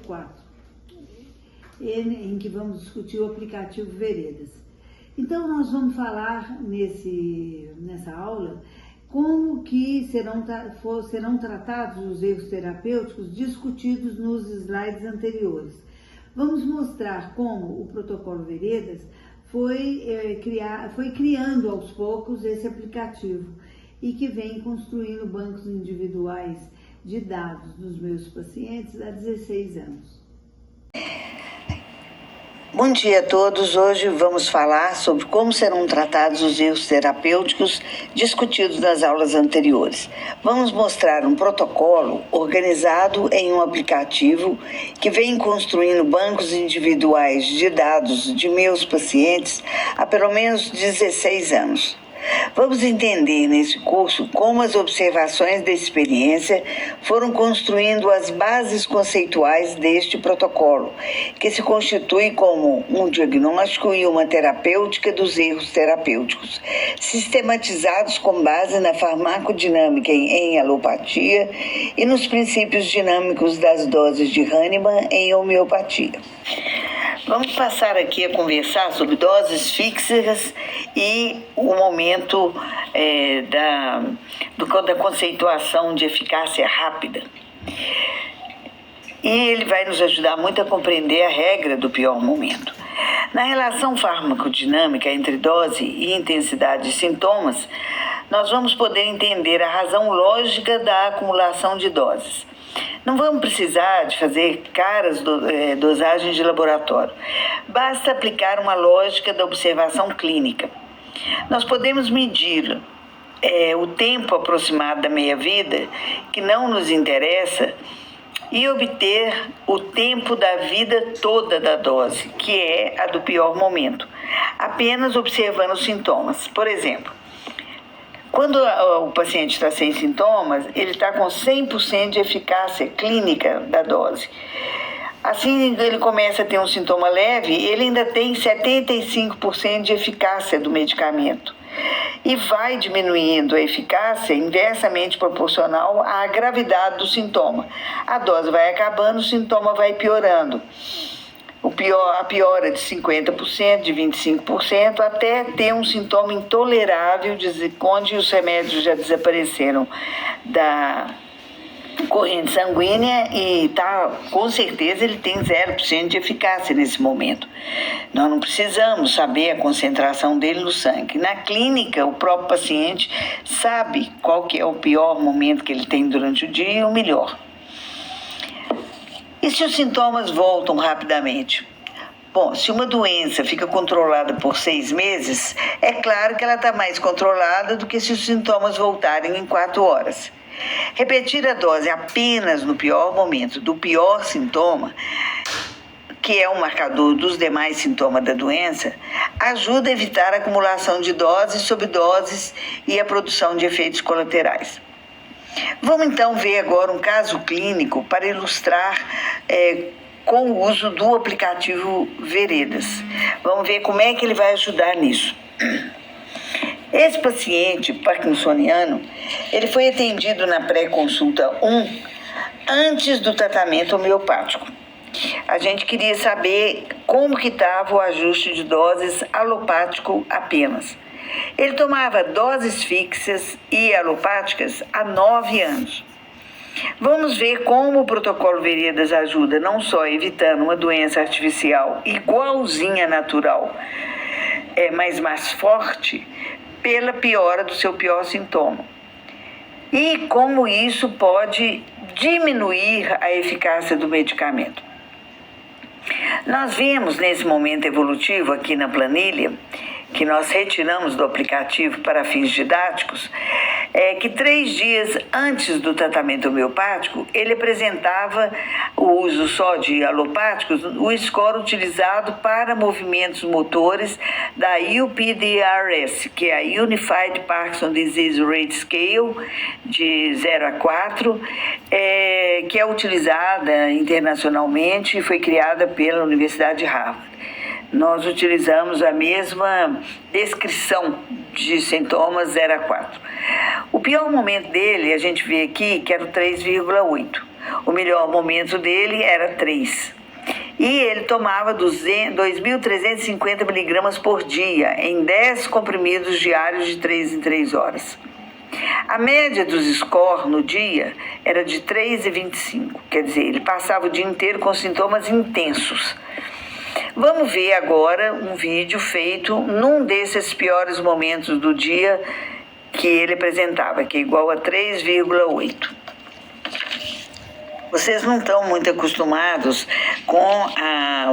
4, em que vamos discutir o aplicativo Veredas. Então, nós vamos falar nessa aula como que serão tratados os erros terapêuticos discutidos nos slides anteriores. Vamos mostrar como o protocolo Veredas foi criando aos poucos esse aplicativo e que vem construindo bancos individuais de dados dos meus pacientes há 16 anos. Bom dia a todos. Hoje vamos falar sobre como serão tratados os erros terapêuticos discutidos nas aulas anteriores. Vamos mostrar um protocolo organizado em um aplicativo que vem construindo bancos individuais de dados de meus pacientes há pelo menos 16 anos. Vamos entender nesse curso como as observações da experiência foram construindo as bases conceituais deste protocolo, que se constitui como um diagnóstico e uma terapêutica dos erros terapêuticos, sistematizados com base na farmacodinâmica em alopatia e nos princípios dinâmicos das doses de Hahnemann em homeopatia. Vamos passar aqui a conversar sobre doses fixas e o momento da conceituação de eficácia rápida. E ele vai nos ajudar muito a compreender a regra do pior momento. Na relação farmacodinâmica entre dose e intensidade de sintomas, nós vamos poder entender a razão lógica da acumulação de doses. Não vamos precisar de fazer caras dosagens de laboratório. Basta aplicar uma lógica da observação clínica. Nós podemos medir o tempo aproximado da meia-vida, que não nos interessa, e obter o tempo da vida toda da dose, que é a do pior momento, apenas observando os sintomas. Por exemplo, quando o paciente está sem sintomas, ele está com 100% de eficácia clínica da dose. Assim, ele começa a ter um sintoma leve, ele ainda tem 75% de eficácia do medicamento. E vai diminuindo a eficácia inversamente proporcional à gravidade do sintoma. A dose vai acabando, o sintoma vai piorando. A piora de 50%, de 25%, até ter um sintoma intolerável, onde os remédios já desapareceram da corrente sanguínea e com certeza ele tem 0% de eficácia nesse momento. Nós não precisamos saber a concentração dele no sangue. Na clínica, o próprio paciente sabe qual que é o pior momento que ele tem durante o dia e o melhor. E se os sintomas voltam rapidamente? Bom, se uma doença fica controlada por 6 meses, é claro que ela está mais controlada do que se os sintomas voltarem em 4 horas. Repetir a dose apenas no pior momento do pior sintoma, que é um marcador dos demais sintomas da doença, ajuda a evitar a acumulação de doses sobre doses e a produção de efeitos colaterais. Vamos então ver agora um caso clínico para ilustrar com o uso do aplicativo Veredas. Vamos ver como é que ele vai ajudar nisso. Esse paciente parkinsoniano, ele foi atendido na pré-consulta 1 antes do tratamento homeopático. A gente queria saber como que estava o ajuste de doses alopático apenas. Ele tomava doses fixas e alopáticas há 9 anos. Vamos ver como o protocolo Veredas ajuda, não só evitando uma doença artificial igualzinha à natural, mas mais forte, pela piora do seu pior sintoma. E como isso pode diminuir a eficácia do medicamento. Nós vemos nesse momento evolutivo aqui na planilha, que nós retiramos do aplicativo para fins didáticos, que 3 dias antes do tratamento homeopático, ele apresentava o uso só de alopáticos, o score utilizado para movimentos motores da UPDRS, que é a Unified Parkinson Disease Rate Scale, de 0 a 4, que é utilizada internacionalmente e foi criada pela Universidade de Harvard. Nós utilizamos a mesma descrição de sintomas 0 a 4. O pior momento dele, a gente vê aqui, que era o 3,8. O melhor momento dele era 3. E ele tomava 2.350 miligramas por dia, em 10 comprimidos diários de 3 em 3 horas. A média dos scores no dia era de 3,25, quer dizer, ele passava o dia inteiro com sintomas intensos. Vamos ver agora um vídeo feito num desses piores momentos do dia que ele apresentava, que é igual a 3,8. Vocês não estão muito acostumados com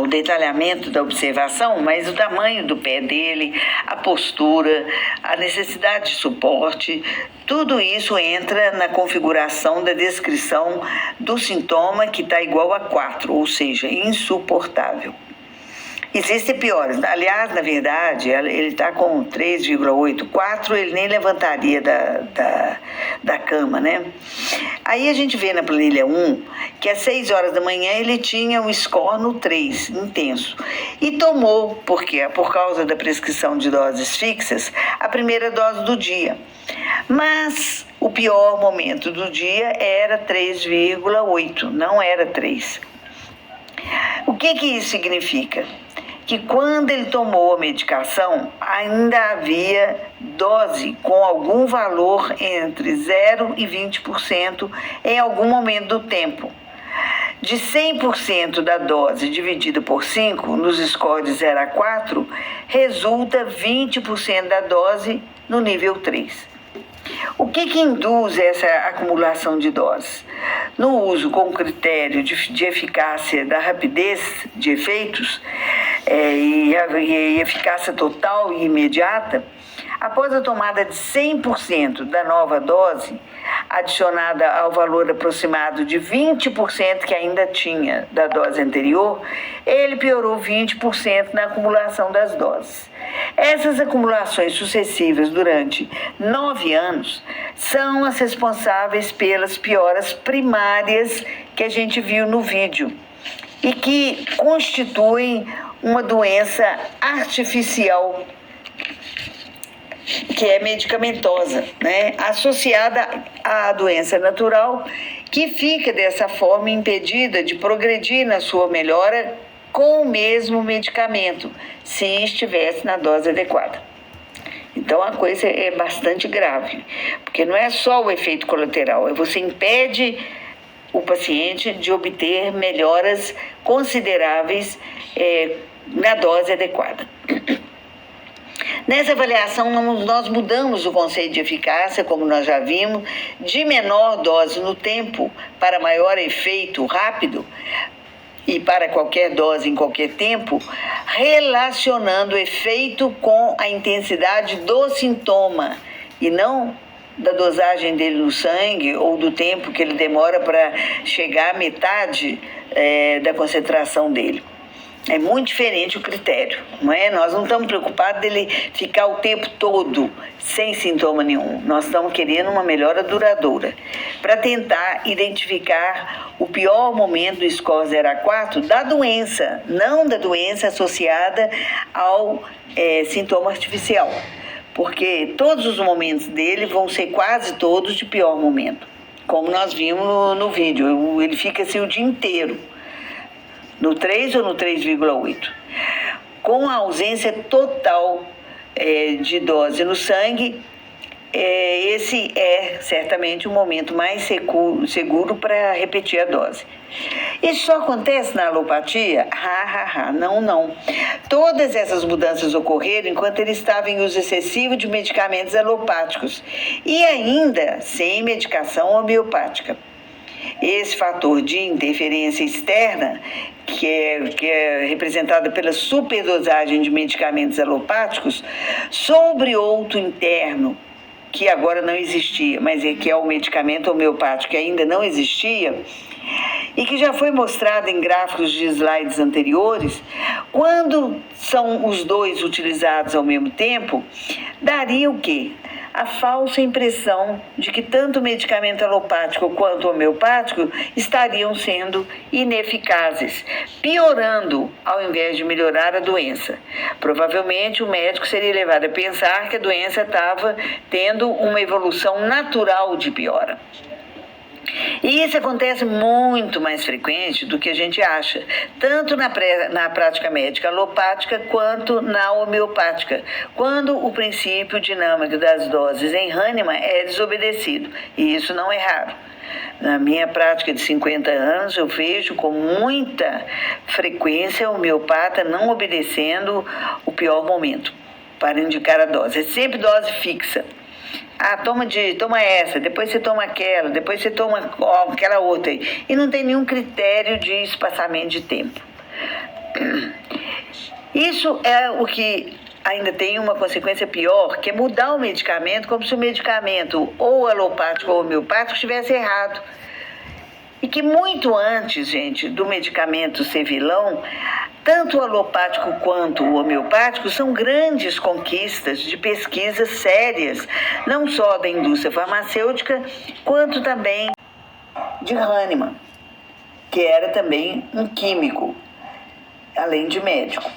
o detalhamento da observação, mas o tamanho do pé dele, a postura, a necessidade de suporte, tudo isso entra na configuração da descrição do sintoma que está igual a 4, ou seja, insuportável. Existem piores. Aliás, na verdade, ele está com 3,8, 4 ele nem levantaria da cama, né? Aí a gente vê na planilha 1 que às 6 horas da manhã ele tinha um score no 3, intenso. E tomou, por causa da prescrição de doses fixas, a primeira dose do dia. Mas o pior momento do dia era 3,8, não era 3. O que isso significa? Que quando ele tomou a medicação, ainda havia dose com algum valor entre 0 e 20% em algum momento do tempo. De 100% da dose dividida por 5, nos scores de 0 a 4, resulta 20% da dose no nível 3. O que induz essa acumulação de doses? No uso com critério de eficácia da rapidez de efeitos e eficácia total e imediata, após a tomada de 100% da nova dose, adicionada ao valor aproximado de 20% que ainda tinha da dose anterior, ele piorou 20% na acumulação das doses. Essas acumulações sucessivas durante 9 anos são as responsáveis pelas pioras primárias que a gente viu no vídeo e que constituem uma doença artificial que é medicamentosa, né? Associada à doença natural, que fica dessa forma impedida de progredir na sua melhora com o mesmo medicamento, se estivesse na dose adequada. Então a coisa é bastante grave, porque não é só o efeito colateral, você impede o paciente de obter melhoras consideráveis na dose adequada. Nessa avaliação, nós mudamos o conceito de eficácia, como nós já vimos, de menor dose no tempo para maior efeito rápido e para qualquer dose em qualquer tempo, relacionando o efeito com a intensidade do sintoma e não da dosagem dele no sangue ou do tempo que ele demora para chegar à metade da concentração dele. É muito diferente o critério, não é? Nós não estamos preocupados dele ficar o tempo todo sem sintoma nenhum. Nós estamos querendo uma melhora duradoura para tentar identificar o pior momento do score 0 a 4 da doença, não da doença associada ao sintoma artificial, porque todos os momentos dele vão ser quase todos de pior momento, como nós vimos no vídeo. Ele fica assim o dia inteiro. No 3 ou no 3,8, com a ausência total de dose no sangue, esse é certamente o momento mais seguro para repetir a dose. Isso só acontece na alopatia? Não. Todas essas mudanças ocorreram enquanto ele estava em uso excessivo de medicamentos alopáticos e ainda sem medicação homeopática. Esse fator de interferência externa, que é representada pela superdosagem de medicamentos alopáticos, sobre outro interno, que agora não existia, mas que é o medicamento homeopático que ainda não existia, e que já foi mostrado em gráficos de slides anteriores, quando são os dois utilizados ao mesmo tempo, daria o quê? A falsa impressão de que tanto o medicamento alopático quanto o homeopático estariam sendo ineficazes, piorando ao invés de melhorar a doença. Provavelmente o médico seria levado a pensar que a doença estava tendo uma evolução natural de piora. E isso acontece muito mais frequente do que a gente acha, tanto na prática médica alopática quanto na homeopática, quando o princípio dinâmico das doses em Hahnemann é desobedecido, e isso não é raro. Na minha prática de 50 anos, eu vejo com muita frequência o homeopata não obedecendo o pior momento para indicar a dose. É sempre dose fixa. Ah, toma essa, depois você toma aquela, depois você toma aquela outra. E não tem nenhum critério de espaçamento de tempo. Isso é o que ainda tem uma consequência pior, que é mudar o medicamento como se o medicamento ou alopático ou homeopático estivesse errado. E que muito antes, gente, do medicamento ser vilão, tanto o alopático quanto o homeopático são grandes conquistas de pesquisas sérias, não só da indústria farmacêutica, quanto também de Hahnemann, que era também um químico, além de médico.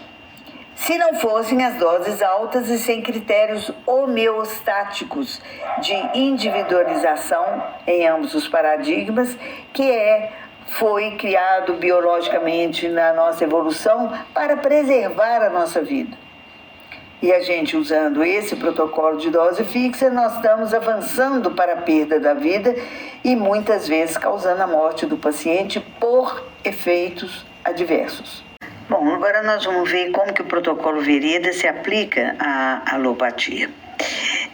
Se não fossem as doses altas e sem critérios homeostáticos de individualização em ambos os paradigmas, que foi criado biologicamente na nossa evolução para preservar a nossa vida. E a gente, usando esse protocolo de dose fixa, nós estamos avançando para a perda da vida e muitas vezes causando a morte do paciente por efeitos adversos. Bom, agora nós vamos ver como que o protocolo Veredas se aplica à alopatia.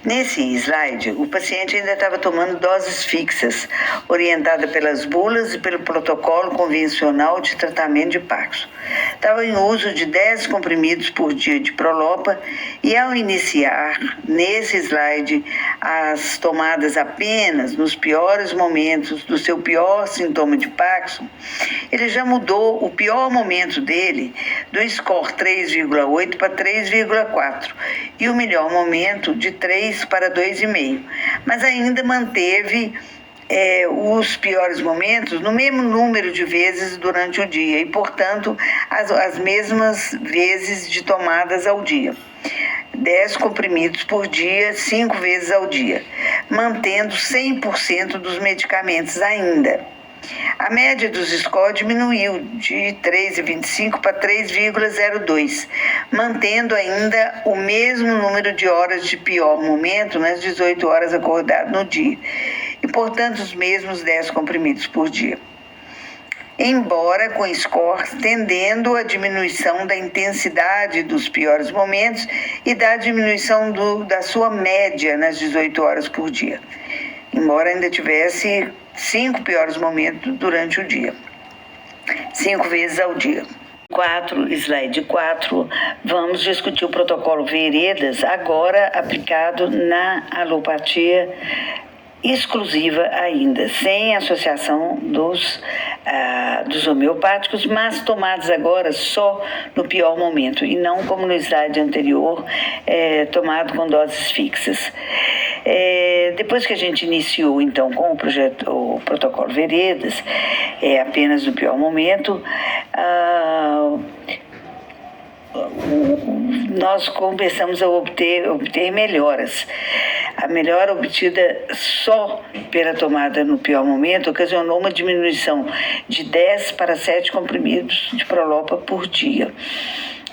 Nesse slide, o paciente ainda estava tomando doses fixas, orientada pelas bulas e pelo protocolo convencional de tratamento de Parkinson. Estava em uso de 10 comprimidos por dia de Prolopa e, ao iniciar, nesse slide, as tomadas apenas nos piores momentos do seu pior sintoma de Parkinson, ele já mudou o pior momento dele do score 3,8 para 3,4 e o melhor momento de 3 para 2,5, mas ainda manteve os piores momentos no mesmo número de vezes durante o dia e, portanto, as mesmas vezes de tomadas ao dia. 10 comprimidos por dia, 5 vezes ao dia, mantendo 100% dos medicamentos ainda. A média dos scores diminuiu de 3,25 para 3,02, mantendo ainda o mesmo número de horas de pior momento nas 18 horas acordado no dia, e, portanto, os mesmos 10 comprimidos por dia. Embora com scores tendendo à diminuição da intensidade dos piores momentos e da diminuição da sua média nas 18 horas por dia, embora ainda tivesse 5 piores momentos durante o dia, 5 vezes ao dia. Slide 4, vamos discutir o protocolo Veredas, agora aplicado na alopatia exclusiva ainda, sem associação dos homeopáticos, mas tomados agora só no pior momento e não como no slide anterior, tomado com doses fixas. Depois que a gente iniciou então com o protocolo Veredas, apenas no pior momento, nós começamos a obter melhoras. A melhora obtida só pela tomada no pior momento ocasionou uma diminuição de 10 para 7 comprimidos de Prolopa por dia.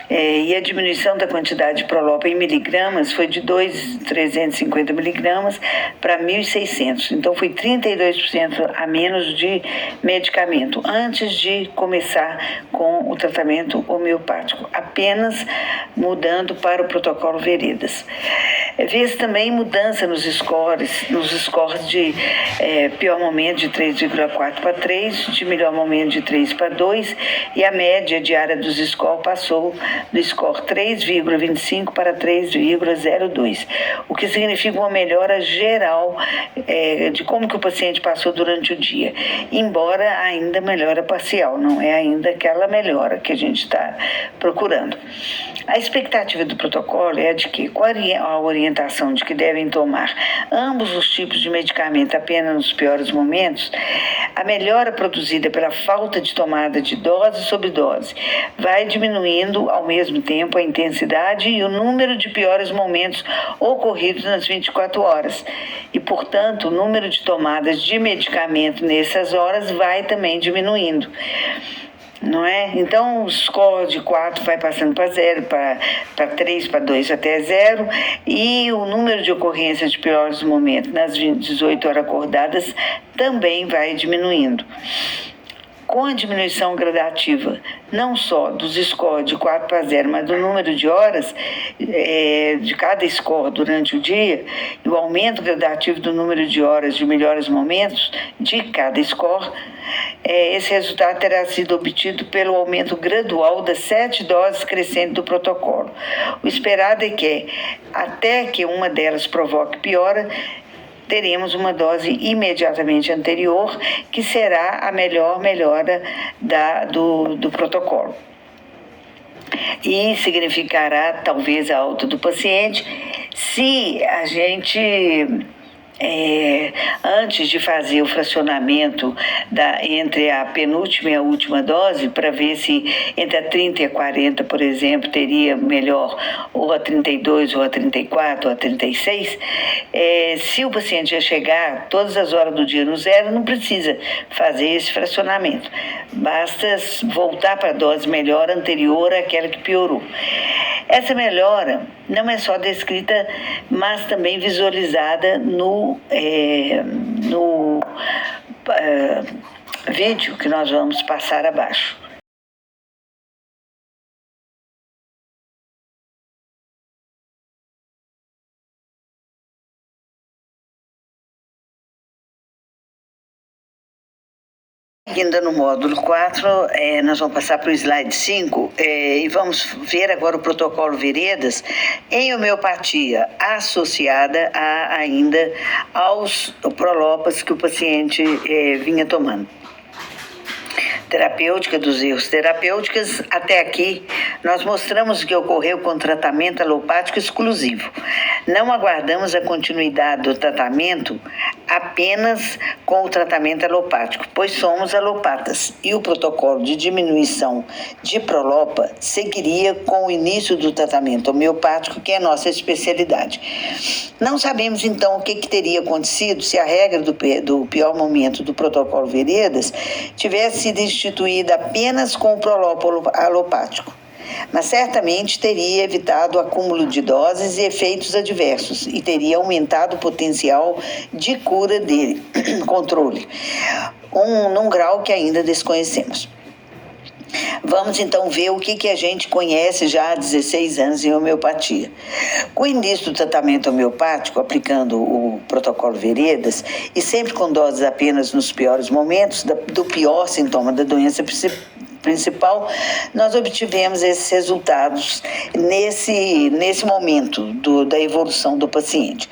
E a diminuição da quantidade de Prolopa em miligramas foi de 2.350 miligramas para 1.600. Então, foi 32% a menos de medicamento antes de começar com o tratamento homeopático, apenas mudando para o protocolo Veredas. Vê-se também mudança nos scores de pior momento de 3,4 para 3, de melhor momento de 3 para 2, e a média diária dos scores passou do score 3,25 para 3,02, o que significa uma melhora geral de como que o paciente passou durante o dia, embora ainda melhora parcial, não é ainda aquela melhora que a gente está procurando. A expectativa do protocolo é de que, com a orientação orientação de que devem tomar ambos os tipos de medicamento apenas nos piores momentos, a melhora produzida pela falta de tomada de dose sobre dose vai diminuindo ao mesmo tempo a intensidade e o número de piores momentos ocorridos nas 24 horas. E, portanto, o número de tomadas de medicamento nessas horas vai também diminuindo. Não é? Então, o score de 4 vai passando para 0, para 3, para 2 até 0, e o número de ocorrências de piores momentos nas 18 horas acordadas também vai diminuindo. Com a diminuição gradativa, não só dos scores de 4 para 0, mas do número de horas de cada score durante o dia, e o aumento gradativo do número de horas de melhores momentos de cada score, esse resultado terá sido obtido pelo aumento gradual das 7 doses crescentes do protocolo. O esperado é que, até que uma delas provoque piora, teremos uma dose imediatamente anterior, que será a melhor melhora do protocolo. E significará, talvez, a alta do paciente, se a gente, antes de fazer o fracionamento entre a penúltima e a última dose, para ver se entre a 30 e a 40, por exemplo, teria melhor, ou a 32, ou a 34, ou a 36, se o paciente já chegar todas as horas do dia no 0, não precisa fazer esse fracionamento. Basta voltar para a dose melhor anterior àquela que piorou. Essa melhora não é só descrita, mas também visualizada no vídeo que nós vamos passar abaixo. Ainda no módulo 4, nós vamos passar para o slide 5 e vamos ver agora o protocolo Veredas em homeopatia associada ainda aos prolopas que o paciente vinha tomando. Terapêutica dos erros terapêuticos. Até aqui, nós mostramos o que ocorreu com o tratamento alopático exclusivo. Não aguardamos a continuidade do tratamento apenas com o tratamento alopático, pois somos alopatas, e o protocolo de diminuição de prolopa seguiria com o início do tratamento homeopático, que é a nossa especialidade. Não sabemos, então, o que teria acontecido se a regra do pior momento do protocolo Veredas tivesse sido instituída apenas com o prolopo alopático, mas certamente teria evitado o acúmulo de doses e efeitos adversos e teria aumentado o potencial de cura dele, controle, num grau que ainda desconhecemos. Vamos então ver o que a gente conhece já há 16 anos em homeopatia. Com o início do tratamento homeopático, aplicando o protocolo Veredas, e sempre com doses apenas nos piores momentos, do pior sintoma da doença principal, nós obtivemos esses resultados nesse momento da evolução do paciente.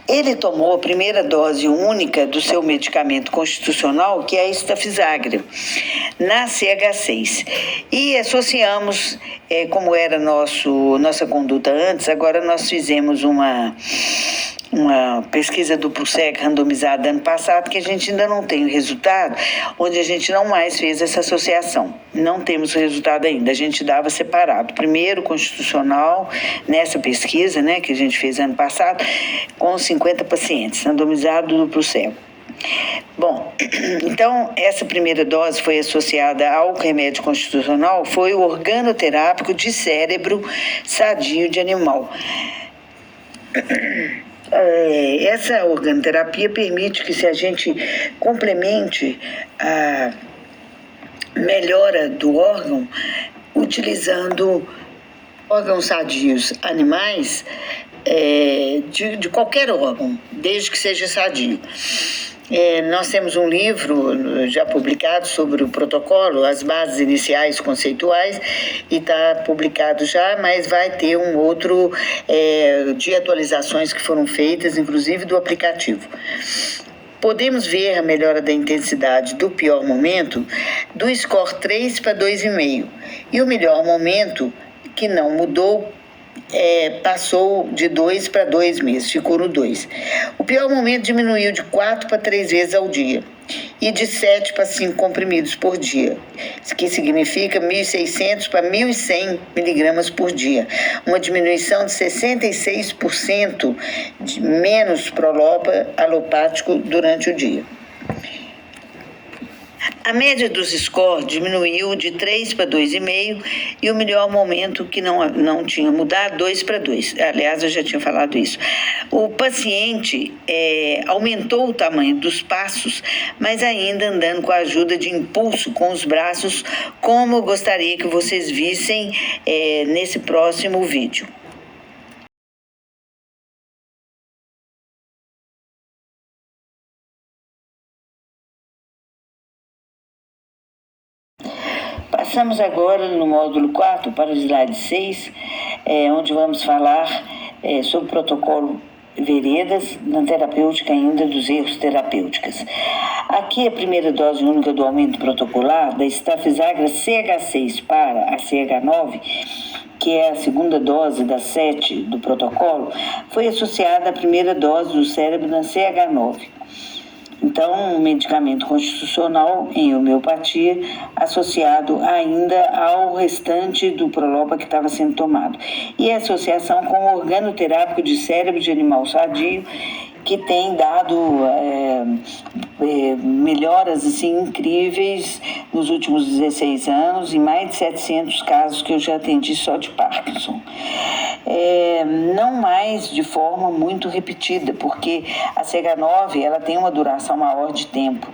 Ele tomou a primeira dose única do seu medicamento constitucional, que é a estafizagre, na CH6. E associamos, como era nossa conduta antes, agora nós fizemos uma pesquisa duplo cego randomizada ano passado, que a gente ainda não tem o resultado, onde a gente não mais fez essa associação. Não temos o resultado ainda, a gente dava separado. Primeiro constitucional, nessa pesquisa, que a gente fez ano passado, com 50 pacientes, randomizado duplo cego. Bom, então essa primeira dose foi associada ao remédio constitucional, foi o organoterápico de cérebro sadio de animal. Essa organoterapia permite que, se a gente complemente a melhora do órgão, utilizando órgãos sadios animais, de qualquer órgão, desde que seja sadio. Nós temos um livro já publicado sobre o protocolo, as bases iniciais conceituais, e está publicado já, mas vai ter um outro de atualizações que foram feitas, inclusive do aplicativo. Podemos ver a melhora da intensidade do pior momento do score 3 para 2,5, e o melhor momento, que não mudou, passou de 2 para 2 meses, ficou no 2. O pior momento diminuiu de 4 para 3 vezes ao dia e de 7 para 5 comprimidos por dia, que significa 1.600 para 1.100 miligramas por dia, uma diminuição de 66% de menos Prolopa alopático durante o dia. A média dos scores diminuiu de 3 para 2,5 e o melhor momento que não tinha mudado, 2 para 2. Aliás, eu já tinha falado isso. O paciente aumentou o tamanho dos passos, mas ainda andando com a ajuda de impulso com os braços, como eu gostaria que vocês vissem nesse próximo vídeo. Passamos agora no módulo 4 para o slide 6, onde vamos falar sobre o protocolo Veredas, na terapêutica ainda dos erros terapêuticos. Aqui a primeira dose única do aumento protocolar da Stafisagra CH6 para a CH9, que é a segunda dose das 7 do protocolo, foi associada à primeira dose do cérebro na CH9. Então, um medicamento constitucional em homeopatia associado ainda ao restante do Prolopa que estava sendo tomado. E a associação com o organoterápico de cérebro de animal sadio, que tem dado melhoras assim, incríveis nos últimos 16 anos, em mais de 700 casos que eu já atendi só de Parkinson. Não mais de forma muito repetida, porque a CH9 ela tem uma duração maior de tempo.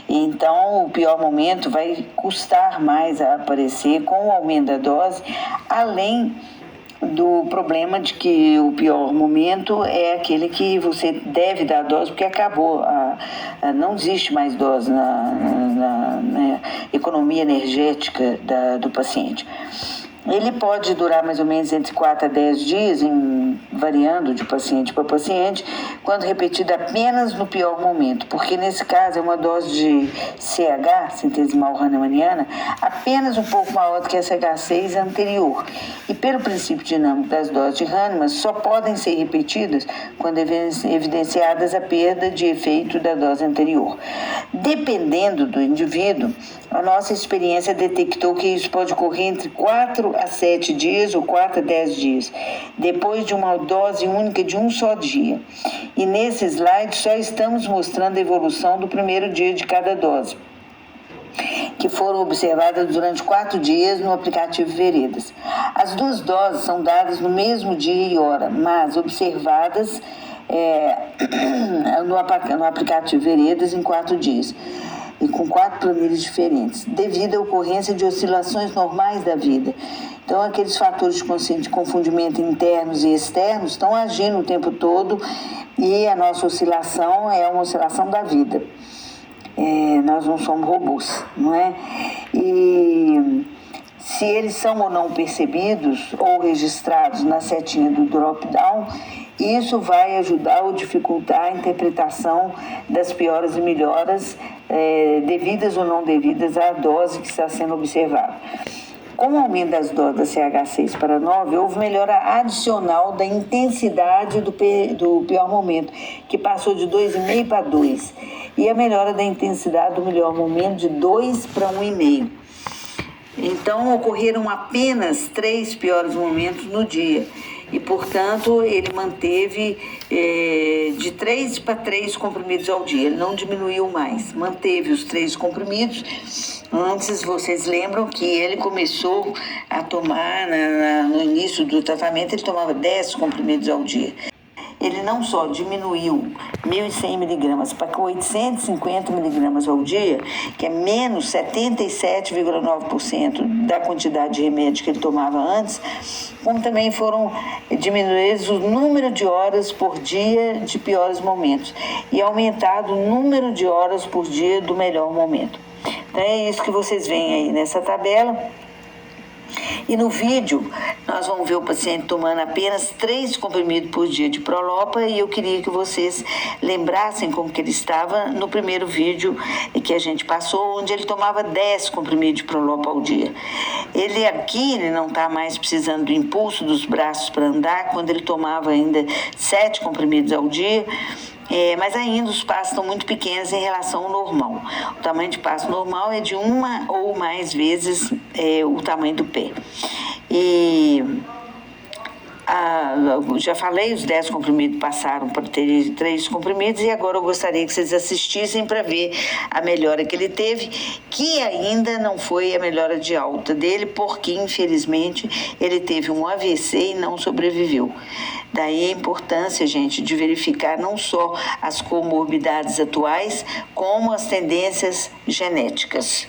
Então, o pior momento vai custar mais a aparecer com o aumento da dose, além do problema de que o pior momento é aquele que você deve dar dose porque acabou, não existe mais dose na economia energética do paciente. Ele pode durar mais ou menos entre 4 a 10 dias, variando de paciente para paciente, quando repetido apenas no pior momento, porque nesse caso é uma dose de CH, centesimal hahnemanniana, apenas um pouco maior do que a CH6 anterior. E pelo princípio dinâmico das doses de Hahnemann, só podem ser repetidas quando evidenciadas a perda de efeito da dose anterior. Dependendo do indivíduo, a nossa experiência detectou que isso pode ocorrer entre 4 a 7 dias ou 4 a 10 dias, depois de uma dose única de um só dia. E nesse slide só estamos mostrando a evolução do primeiro dia de cada dose, que foram observadas durante 4 dias no aplicativo Veredas. As 2 doses são dadas no mesmo dia e hora, mas observadas no aplicativo Veredas em 4 dias. E com 4 planilhas diferentes, devido à ocorrência de oscilações normais da vida. Então, aqueles fatores de confundimento internos e externos estão agindo o tempo todo e a nossa oscilação é uma oscilação da vida. Nós não somos robôs, não é? E se eles são ou não percebidos ou registrados na setinha do drop-down, isso vai ajudar ou dificultar a interpretação das pioras e melhoras, devidas ou não devidas à dose que está sendo observada. Com o aumento das doses da CH6 para 9, houve melhora adicional da intensidade do pior momento, que passou de 2,5 para 2, e a melhora da intensidade do melhor momento de 2 para 1,5. Então, ocorreram apenas 3 piores momentos no dia. E, portanto, ele manteve de 3 para 3 comprimidos ao dia. Ele não diminuiu mais, manteve os 3 comprimidos. Antes, vocês lembram que ele começou a tomar, no início do tratamento, ele tomava 10 comprimidos ao dia. Ele não só diminuiu 1.100 miligramas para 850 miligramas ao dia, que é menos 77,9% da quantidade de remédio que ele tomava antes, como também foram diminuídos o número de horas por dia de piores momentos e aumentado o número de horas por dia do melhor momento. Então é isso que vocês veem aí nessa tabela. E no vídeo, nós vamos ver o paciente tomando apenas 3 comprimidos por dia de Prolopa, e eu queria que vocês lembrassem como que ele estava no primeiro vídeo que a gente passou, onde ele tomava 10 comprimidos de Prolopa ao dia. Ele não está mais precisando do impulso dos braços para andar, quando ele tomava ainda 7 comprimidos ao dia. Mas ainda os passos estão muito pequenos em relação ao normal. O tamanho de passo normal é de 1 ou mais vezes o tamanho do pé. Já falei, os 10 comprimidos passaram para ter 3 comprimidos, e agora eu gostaria que vocês assistissem para ver a melhora que ele teve, que ainda não foi a melhora de alta dele, porque infelizmente ele teve um AVC e não sobreviveu. Daí a importância, gente, de verificar não só as comorbidades atuais, como as tendências genéticas.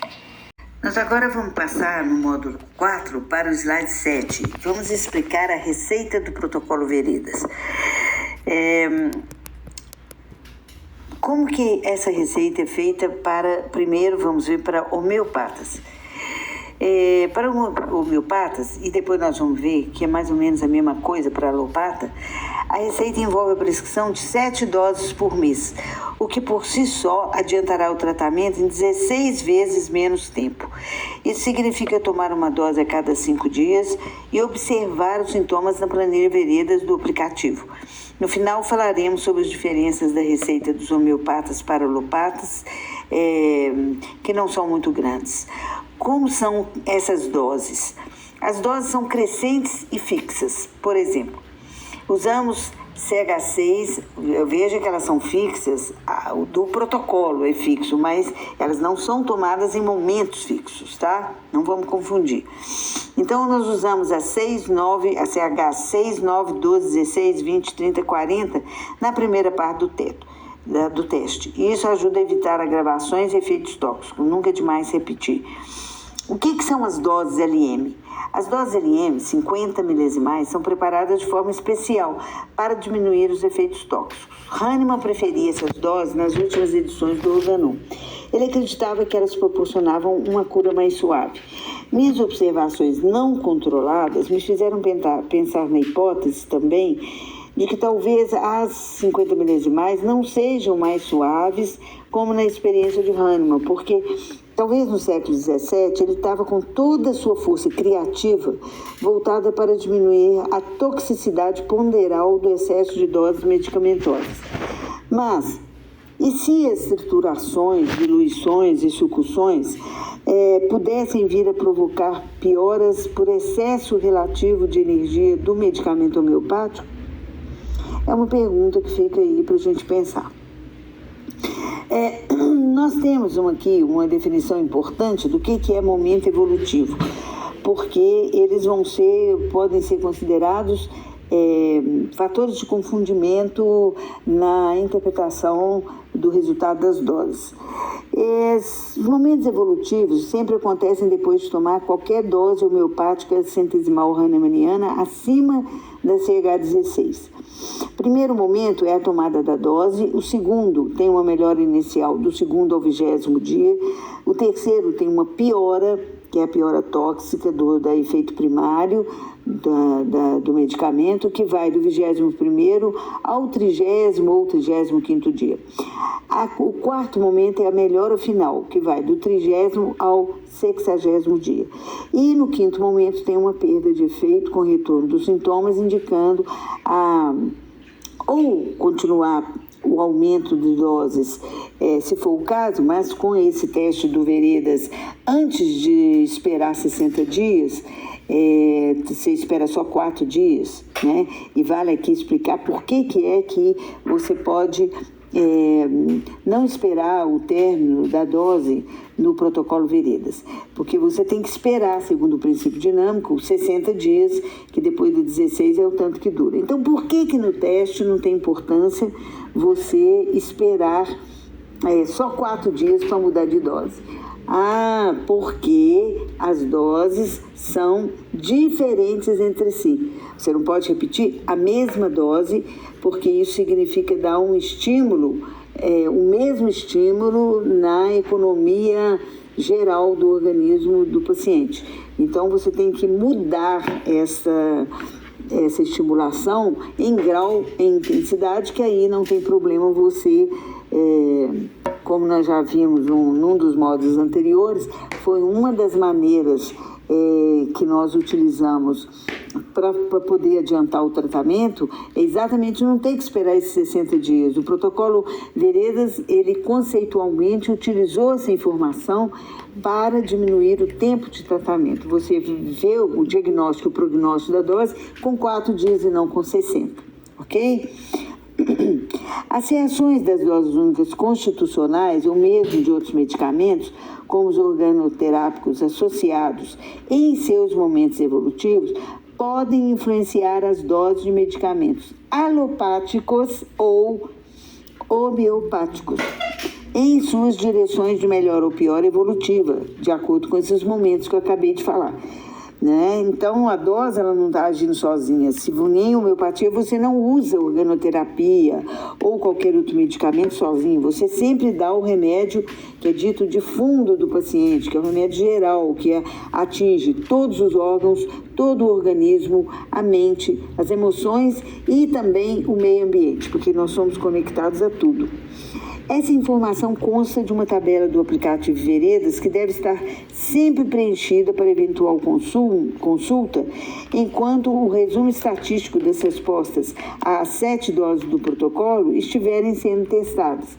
Nós agora vamos passar no módulo 4 para o slide 7. Vamos explicar a receita do protocolo Veredas. Como que essa receita é feita primeiro vamos ver para homeopatas. Para homeopatas, e depois nós vamos ver que é mais ou menos a mesma coisa para alopata, a receita envolve a prescrição de 7 doses por mês, o que por si só adiantará o tratamento em 16 vezes menos tempo. Isso significa tomar uma dose a cada 5 dias e observar os sintomas na planilha Veredas do aplicativo. No final falaremos sobre as diferenças da receita dos homeopatas para alopatas, que não são muito grandes. Como são essas doses? As doses são crescentes e fixas. Por exemplo, usamos CH6, veja que elas são fixas, o do protocolo é fixo, mas elas não são tomadas em momentos fixos, tá? Não vamos confundir. Então, nós usamos a 6, 9, a CH 6, 9, 12, 16, 20, 30, 40 na primeira parte do teste. E isso ajuda a evitar agravações e efeitos tóxicos. Nunca é demais repetir. O que são as doses LM? As doses LM, 50 milesimais, são preparadas de forma especial para diminuir os efeitos tóxicos. Hahnemann preferia essas doses nas últimas edições do Organon. Ele acreditava que elas proporcionavam uma cura mais suave. Minhas observações não controladas me fizeram pensar na hipótese também de que talvez as 50 milesimais não sejam mais suaves como na experiência de Hahnemann, porque talvez no século XVII ele estava com toda a sua força criativa voltada para diminuir a toxicidade ponderal do excesso de doses medicamentosas. Mas, e se as triturações, diluições e sucções pudessem vir a provocar pioras por excesso relativo de energia do medicamento homeopático? É uma pergunta que fica aí para a gente pensar. Nós temos aqui uma definição importante do que é momento evolutivo, porque eles podem ser considerados fatores de confundimento na interpretação do resultado das doses. Os momentos evolutivos sempre acontecem depois de tomar qualquer dose homeopática centesimal hahnemanniana acima da CH16. O primeiro momento é a tomada da dose, o segundo tem uma melhora inicial do 2º ao 20º dia, o terceiro tem uma piora, que é a piora tóxica do efeito primário do medicamento, que vai do 21º ao 30º ou 35º dia. O quarto momento é a melhora final, que vai do 30º ao 60º dia. E no quinto momento tem uma perda de efeito com retorno dos sintomas, indicando ou continuar o aumento de doses, se for o caso, mas com esse teste do Veredas, antes de esperar 60 dias, você espera só 4 dias, né? E vale aqui explicar por que é que você pode não esperar o término da dose no protocolo Veredas, porque você tem que esperar, segundo o princípio dinâmico, 60 dias, que depois de 16 é o tanto que dura. Então, por que no teste não tem importância você esperar só 4 dias para mudar de dose? Porque as doses são diferentes entre si. Você não pode repetir a mesma dose, porque isso significa dar um estímulo, o mesmo estímulo na economia geral do organismo do paciente. Então, você tem que mudar essa estimulação em grau, em intensidade, que aí não tem problema você, como nós já vimos num dos módulos anteriores, foi uma das maneiras que nós utilizamos para poder adiantar o tratamento, exatamente não tem que esperar esses 60 dias. O protocolo Veredas, ele conceitualmente utilizou essa informação para diminuir o tempo de tratamento. Você vê o diagnóstico e o prognóstico da dose com 4 dias e não com 60, ok? As reações das doses únicas constitucionais, ou mesmo de outros medicamentos, como os organoterápicos associados em seus momentos evolutivos, podem influenciar as doses de medicamentos alopáticos ou homeopáticos em suas direções de melhor ou pior evolutiva, de acordo com esses momentos que eu acabei de falar. Né? Então, a dose ela não está agindo sozinha. Se nem homeopatia, você não usa organoterapia ou qualquer outro medicamento sozinho. Você sempre dá o remédio que é dito de fundo do paciente, que é o remédio geral, que atinge todos os órgãos, todo o organismo, a mente, as emoções e também o meio ambiente, porque nós somos conectados a tudo. Essa informação consta de uma tabela do aplicativo Veredas que deve estar sempre preenchida para eventual consulta, enquanto o resumo estatístico das respostas às 7 doses do protocolo estiverem sendo testadas.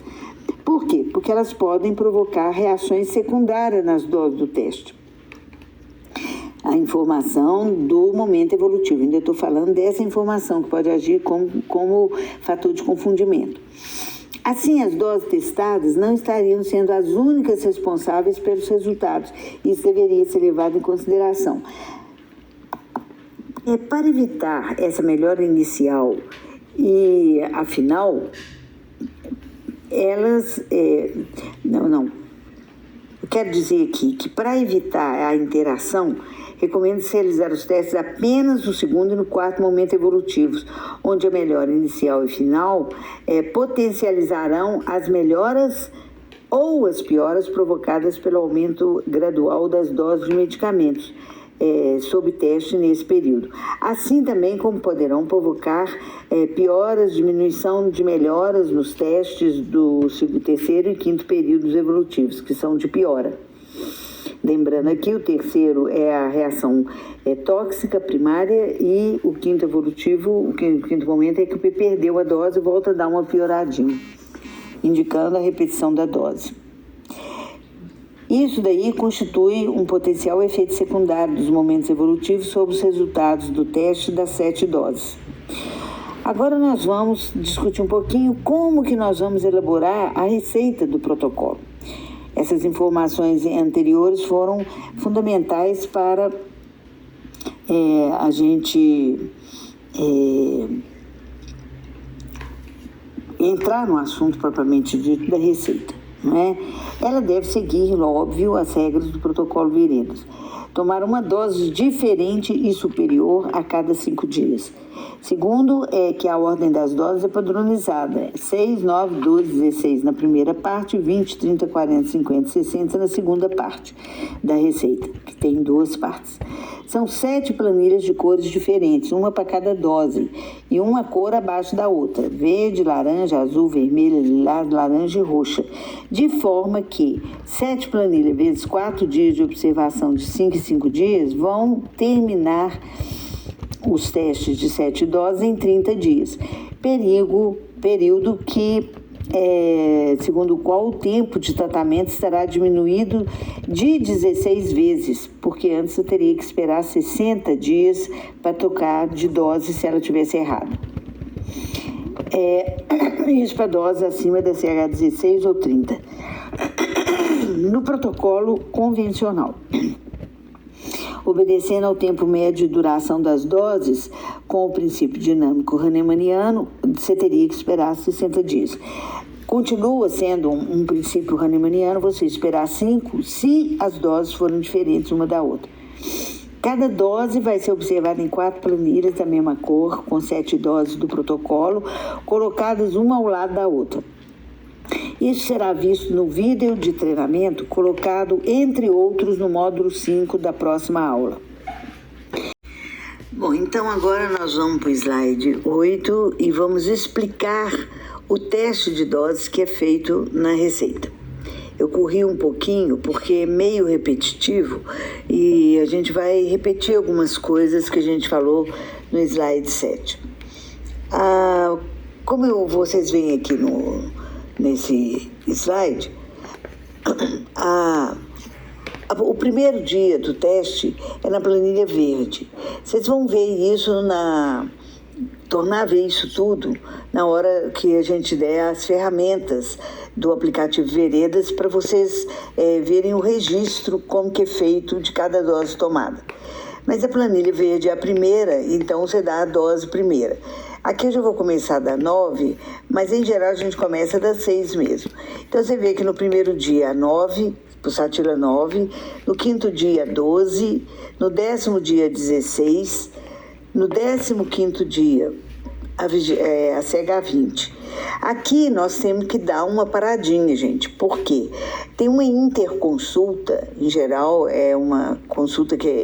Por quê? Porque elas podem provocar reações secundárias nas doses do teste. A informação do momento evolutivo. Ainda estou falando dessa informação que pode agir como fator de confundimento. Assim, as doses testadas não estariam sendo as únicas responsáveis pelos resultados. Isso deveria ser levado em consideração. Para evitar essa melhora inicial e a final, elas... Eu quero dizer aqui que para evitar a interação, recomendo-se realizar os testes apenas no segundo e no quarto momento evolutivos, onde a melhora inicial e final potencializarão as melhoras ou as pioras provocadas pelo aumento gradual das doses de medicamentos sob teste nesse período. Assim também como poderão provocar pioras, diminuição de melhoras nos testes do terceiro e quinto períodos evolutivos, que são de piora. Lembrando aqui, o terceiro é a reação tóxica primária e o quinto evolutivo, o quinto momento é que perdeu a dose e volta a dar uma pioradinha, indicando a repetição da dose. Isso daí constitui um potencial efeito secundário dos momentos evolutivos sobre os resultados do teste das 7 doses. Agora nós vamos discutir um pouquinho como que nós vamos elaborar a receita do protocolo. Essas informações anteriores foram fundamentais para a gente entrar no assunto propriamente dito da receita. Não é? Ela deve seguir, óbvio, as regras do protocolo Veredas. Tomar uma dose diferente e superior a cada 5 dias. Segundo, que a ordem das doses é padronizada. 6, 9, 12, 16 na primeira parte, 20, 30, 40, 50, 60 na segunda parte da receita, que tem 2 partes. São 7 planilhas de cores diferentes, uma para cada dose, e uma cor abaixo da outra, verde, laranja, azul, vermelha, lilás, laranja e roxa, de forma que 7 planilhas vezes 4 dias de observação de 5 em 5 dias vão terminar os testes de 7 doses em 30 dias, período que, segundo o qual o tempo de tratamento estará diminuído de 16 vezes, porque antes você teria que esperar 60 dias para trocar de dose se ela tivesse errado. Isso para dose acima da CH16 ou 30. No protocolo convencional, obedecendo ao tempo médio de duração das doses, com o princípio dinâmico hahnemanniano, você teria que esperar 60 dias. Continua sendo um princípio hahnemanniano você esperar 5 se as doses forem diferentes uma da outra. Cada dose vai ser observada em 4 planilhas da mesma cor, com 7 doses do protocolo, colocadas uma ao lado da outra. Isso será visto no vídeo de treinamento colocado, entre outros, no módulo 5 da próxima aula. Bom, então agora nós vamos para o slide 8 e vamos explicar o teste de doses que é feito na receita. Eu corri um pouquinho porque é meio repetitivo e a gente vai repetir algumas coisas que a gente falou no slide 7. Como vocês veem aqui nesse slide, o primeiro dia do teste é na planilha verde. Vocês vão ver isso tornar a ver isso tudo na hora que a gente der as ferramentas do aplicativo Veredas para vocês verem o registro, como que é feito de cada dose tomada. Mas a planilha verde é a primeira, então você dá a dose primeira. Aqui eu já vou começar da 9, mas em geral a gente começa da 6 mesmo. Então você vê que no primeiro dia 9, pulsatila 9, no quinto dia 12, no 10º dia 16, no 15º dia a CH20. Aqui nós temos que dar uma paradinha, gente, porque tem uma interconsulta, em geral é uma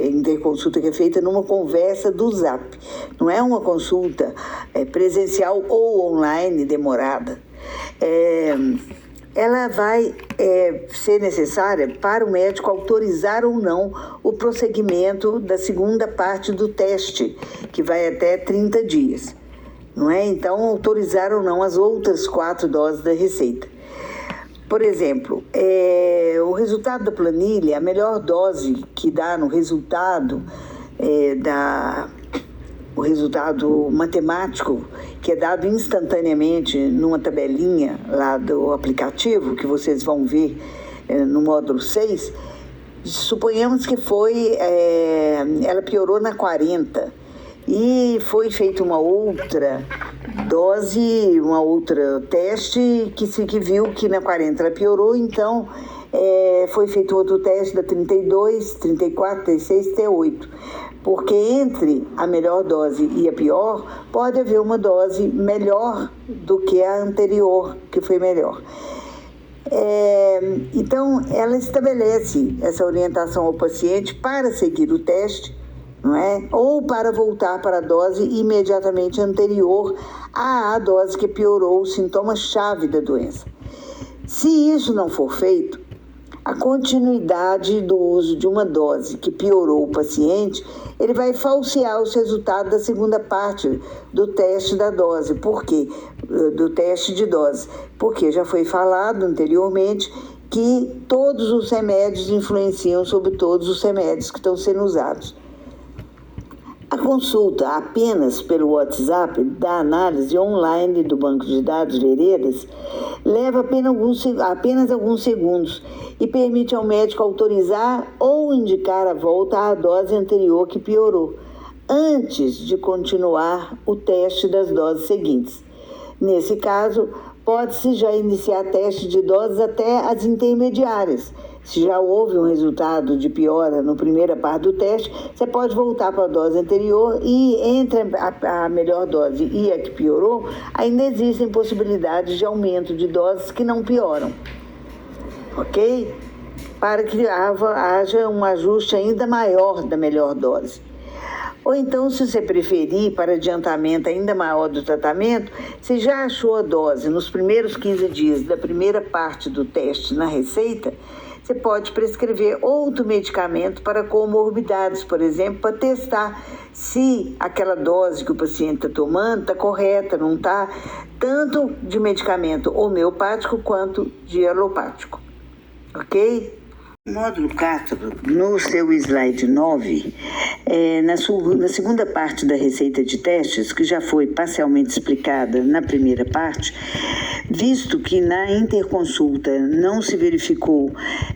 interconsulta que é feita numa conversa do Zap, não é uma consulta presencial ou online demorada. Ela vai ser necessária para o médico autorizar ou não o prosseguimento da segunda parte do teste, que vai até 30 dias. Não é? Então, autorizar ou não as outras 4 doses da receita. Por exemplo, o resultado da planilha, a melhor dose que dá no resultado o resultado matemático, que é dado instantaneamente numa tabelinha lá do aplicativo, que vocês vão ver no módulo 6, suponhamos que ela piorou na 40 e foi feita uma outra dose, uma outra teste que viu que na 40 ela piorou, então foi feito outro teste da 32, 34, 36, T8. Porque entre a melhor dose e a pior, pode haver uma dose melhor do que a anterior, que foi melhor. Então, ela estabelece essa orientação ao paciente para seguir o teste, não é? Ou para voltar para a dose imediatamente anterior à dose que piorou o sintoma-chave da doença. Se isso não for feito, a continuidade do uso de uma dose que piorou o paciente, ele vai falsear os resultados da segunda parte do teste da dose. Por quê? Do teste de dose. Porque já foi falado anteriormente que todos os remédios influenciam sobre todos os remédios que estão sendo usados. A consulta apenas pelo WhatsApp da análise online do banco de dados Veredas leva apenas alguns segundos e permite ao médico autorizar ou indicar a volta à dose anterior que piorou, antes de continuar o teste das doses seguintes. Nesse caso, pode-se já iniciar teste de doses até as intermediárias. Se já houve um resultado de piora na primeira parte do teste, você pode voltar para a dose anterior e entre a melhor dose e a que piorou, ainda existem possibilidades de aumento de doses que não pioram, ok? Para que haja um ajuste ainda maior da melhor dose. Ou então, se você preferir, para adiantamento ainda maior do tratamento, se já achou a dose nos primeiros 15 dias da primeira parte do teste na receita, você pode prescrever outro medicamento para comorbidades, por exemplo, para testar se aquela dose que o paciente está tomando está correta, não está, tanto de medicamento homeopático quanto de alopático. Ok? Módulo 4, no seu slide 9, na segunda parte da receita de testes, que já foi parcialmente explicada na primeira parte, visto que na interconsulta não se verificou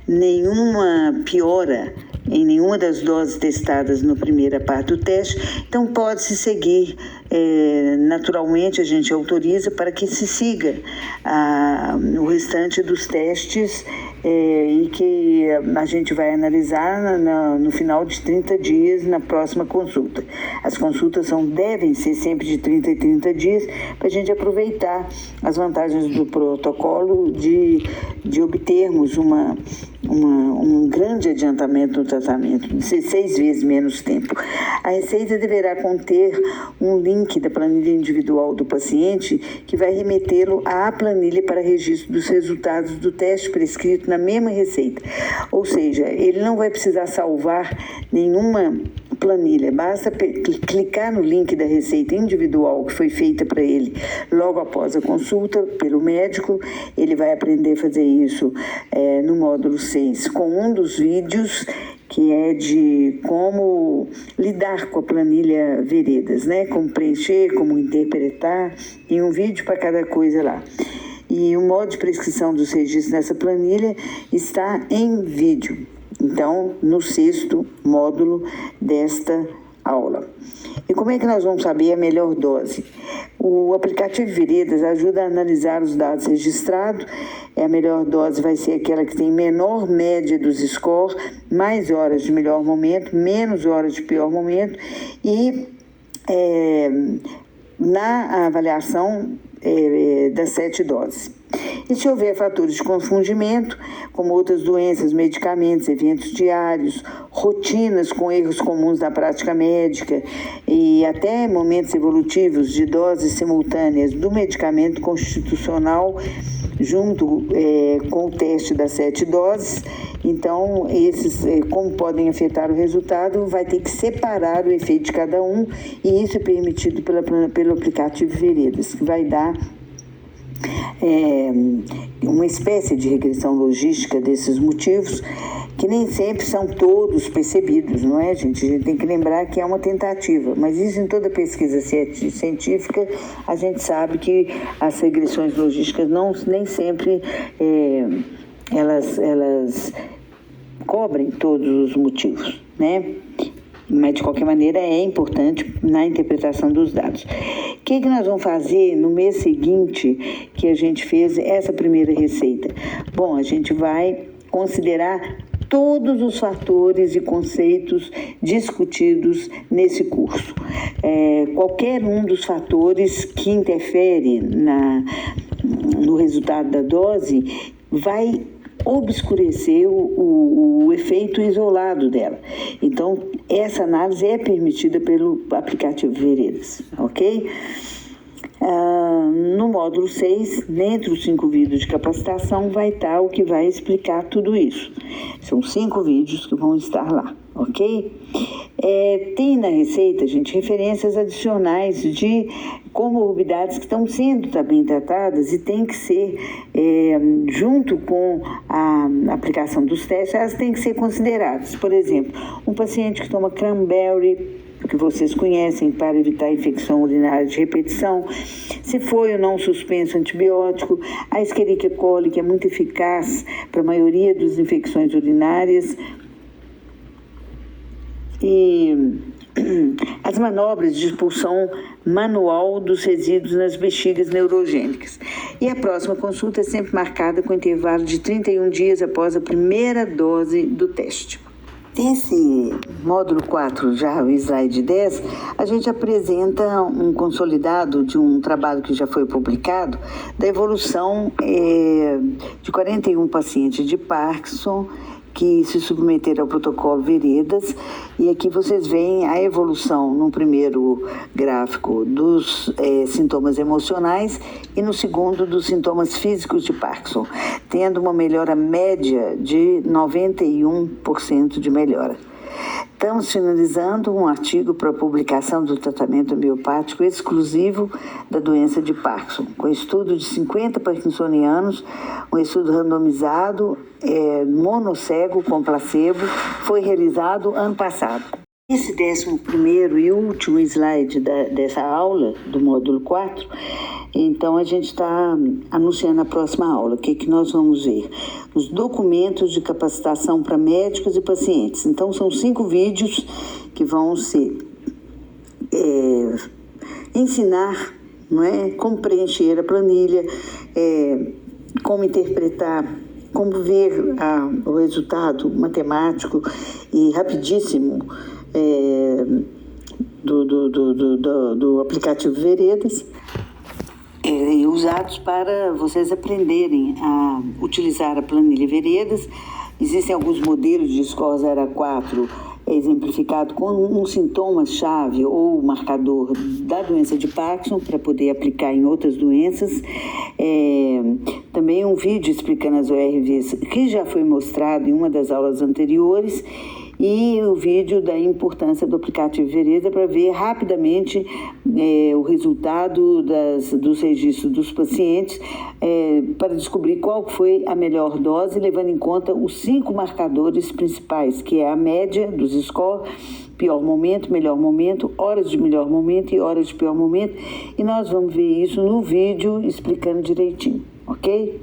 nenhuma piora em nenhuma das doses testadas na primeira parte do teste, então pode-se seguir, naturalmente a gente autoriza para que se siga o restante dos testes e que a gente vai analisar no final de 30 dias na próxima consulta. As consultas devem ser sempre de 30 em 30 dias para a gente aproveitar as vantagens do protocolo de obtermos um grande adiantamento no tratamento, de 6 vezes menos tempo. A receita deverá conter um link da planilha individual do paciente que vai remetê-lo à planilha para registro dos resultados do teste prescrito na mesma receita. Ou seja, ele não vai precisar salvar nenhuma planilha, basta clicar no link da receita individual que foi feita para ele logo após a consulta pelo médico. Ele vai aprender a fazer isso no módulo 6 com um dos vídeos que é de como lidar com a planilha Veredas, né? Como preencher, como interpretar, e um vídeo para cada coisa lá. E o modo de prescrição dos registros nessa planilha está em vídeo. Então, no 6º módulo desta aula. E como é que nós vamos saber a melhor dose? O aplicativo Veredas ajuda a analisar os dados registrados. A melhor dose vai ser aquela que tem menor média dos scores, mais horas de melhor momento, menos horas de pior momento, e na avaliação das 7 doses. E se houver fatores de confundimento, como outras doenças, medicamentos, eventos diários, rotinas com erros comuns na prática médica e até momentos evolutivos de doses simultâneas do medicamento constitucional, junto com o teste das 7 doses, então esses, como podem afetar o resultado, vai ter que separar o efeito de cada um, e isso é permitido pelo aplicativo Veredas, que vai dar uma espécie de regressão logística desses motivos, que nem sempre são todos percebidos, não é, gente? A gente tem que lembrar que é uma tentativa, mas isso em toda pesquisa científica, a gente sabe que as regressões logísticas nem sempre elas cobrem todos os motivos, né? Mas, de qualquer maneira, é importante na interpretação dos dados. O que nós vamos fazer no mês seguinte que a gente fez essa primeira receita? Bom, a gente vai considerar todos os fatores e conceitos discutidos nesse curso. Qualquer um dos fatores que interfere no resultado da dose vai obscurecer o efeito isolado dela. Então, essa análise é permitida pelo aplicativo Veredas, ok? No módulo 6, dentro dos 5 vídeos de capacitação, vai estar o que vai explicar tudo isso. São 5 vídeos que vão estar lá, ok? Tem na receita, gente, referências adicionais de comorbidades que estão sendo também tratadas e tem que ser, junto com a aplicação dos testes, elas têm que ser consideradas. Por exemplo, um paciente que toma cranberry, que vocês conhecem, para evitar infecção urinária de repetição, se foi ou não suspenso antibiótico, a Escherichia coli, que é muito eficaz para a maioria das infecções urinárias, e as manobras de expulsão manual dos resíduos nas bexigas neurogênicas. E a próxima consulta é sempre marcada com intervalo de 31 dias após a primeira dose do teste. Nesse módulo 4, já o slide 10, a gente apresenta um consolidado de um trabalho que já foi publicado, da evolução de 41 pacientes de Parkinson que se submeteram ao protocolo Veredas, e aqui vocês veem a evolução no primeiro gráfico dos sintomas emocionais e no segundo dos sintomas físicos de Parkinson, tendo uma melhora média de 91% de melhora. Estamos finalizando um artigo para publicação do tratamento homeopático exclusivo da doença de Parkinson, com estudo de 50 parkinsonianos, um estudo randomizado, monocego com placebo, foi realizado ano passado. Esse 11º e último slide dessa aula, do módulo 4, então a gente está anunciando a próxima aula. O que nós vamos ver? Os documentos de capacitação para médicos e pacientes. Então são 5 vídeos que vão se ensinar, não é? Como preencher a planilha, como interpretar como ver o resultado matemático e rapidíssimo do aplicativo Veredas, e usados para vocês aprenderem a utilizar a planilha Veredas. Existem alguns modelos de score 0 a 4 exemplificado com um sintoma-chave ou marcador da doença de Parkinson para poder aplicar em outras doenças. Também um vídeo explicando as ORVs que já foi mostrado em uma das aulas anteriores, e o vídeo da importância do aplicativo Vereda para ver rapidamente o resultado dos registros dos pacientes, para descobrir qual foi a melhor dose, levando em conta os 5 marcadores principais, que é a média dos scores, pior momento, melhor momento, horas de melhor momento e horas de pior momento, e nós vamos ver isso no vídeo explicando direitinho, ok?